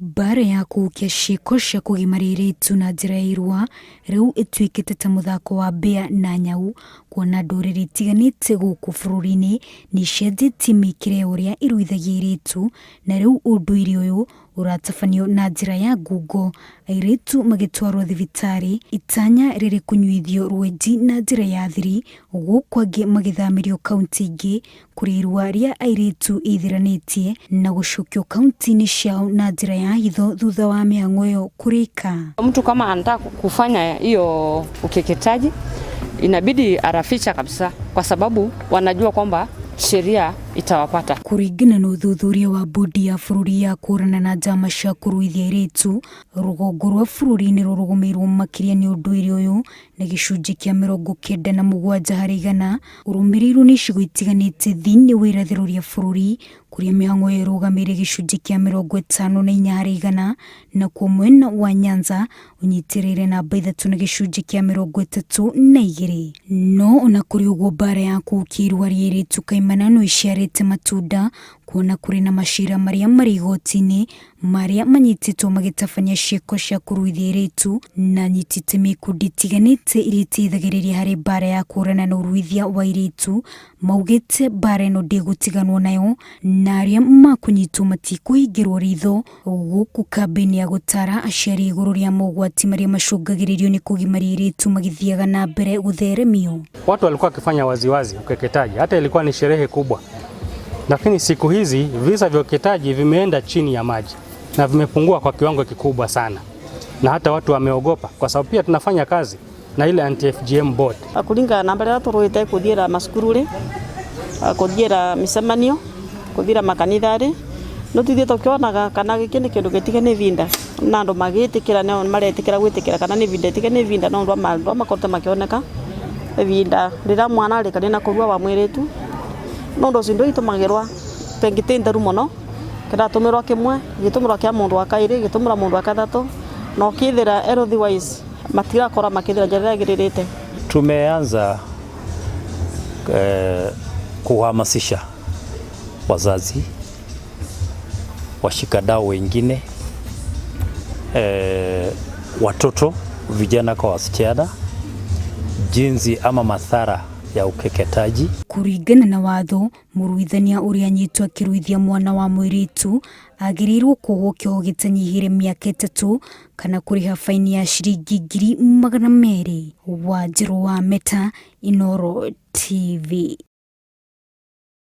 Bara ya kuukia ciiko cia kugimaria airĩtu na njĩra ya irua riu ituĩkĩte ta muthako wa mbĩa na nyau, kuona ndũrĩrĩ itiganĩte gũkũ bũrũri-inĩ nĩicenjetie mĩkĩre ya ũrĩa iruithagia airĩtu, na rĩu ũndũire ũyũ ũratabanio na njĩra ya ngungo, airĩtu magĩtwarwo thibitarĩ, itanya rĩrĩ kũnyuithio rwenji na njĩra ya thiri, gũkũ angĩ magĩthamĩrio kaunti ingĩ kũrĩ irua rĩa airĩtu ithiranĩtie na gũcokio kaunti-inĩ ciao na njĩra ya hitho thutha wa mĩhang'o ĩyo kũrĩka. Mtu kama anataka kufanya hiyo ukeketaji inabidi araficha kabisa, kwa sababu wanajua kwamba sheria itawapata. Kũringana na ũthuthuria wa bodi ya bũrũri ya kũrana na njama cia kũruithia airĩtu, rũgongo rwa bũrũri-inĩ rũrũgũmĩirwo makĩria nĩ ũndũire ũyũ na gĩcunjĩ kĩa 97 harĩ 100 ũrũmĩrĩirwo nĩ icigo itiganĩte thĩinĩ wa irathĩro rĩa bũrũri, kũrĩa mĩhang'o ĩyo ĩrũgamĩire gĩcunjĩ kĩa 54 harĩ 100, na kuo mwena wa Nyanza ũnyitĩrĩire namba 3 na gĩcunjĩ kĩa 32. No ona kũrĩ ũguo, bara ya kũukia irua rĩa airĩtu kaimana no iciarĩte matunda, kuona kũrĩ na macira marĩa marĩ igoti-inĩ marĩa manyitĩtwo magĩtabania ciĩko cia kũruithia airĩtu na nyitĩte mĩkundi itiganĩte iria iteithagĩrĩria harĩ bara ya kũrana na ũruithia wa airĩtu, maugĩte bara ĩno ndĩgũtiganwo nayo na arĩa makũnyitwo matikũhingĩrwo ritho, gũkũ kambĩini ya gũtara aciari igũrũ rĩa mogwati marĩa macũngagĩrĩrio nĩ kũgimaria airĩtu magĩthiaga na mbere gũtheremio. Watu walikuwa wakifanya waziwazi ukeketaji, hata ilikuwa ni sherehe kubwa. Lakini siku hizi visa vya ukeketaji vimeenda chini ya maji na vimepungua kwa kiwango kikubwa sana, na hata watu wameogopa, kwa sababu pia tunafanya kazi na ile anti-FGM board. Kulinga na mbere turuite kuthira maskururi, kuthira misemanio, kuthira makanithari, no tuthie tukionaga kana giki ni kindu gitigane vinda na ndo magitikira ne maretikira gwitikira kana ni vinda tigane vinda no ndo makorte makioneka vinda rira mwana ari kana kurua wa mwiritu no ndo sindo itumagirwa pengitenda rumono kada tumirwa kimwe gitumirwa kya mundu wa kairi gitumira mundu wa kathatu no kithira otherwise matira kora makithira njira giririte. Tumeanza kuhamasisha wazazi, washikadau wengine, watoto, vijana kwa wasichana, jinsi ama madhara ya ukeketaji. Kũringana na watho, mũruithania ũrĩa anyitwo akĩruithia mwana wa mũirĩtu agĩrĩirwo kuohwo kĩoho gĩtanyihĩire mĩaka 3 kana kũrĩha faini ya ciringi 200,000. Wanjiru wa Meta, Inooro TV.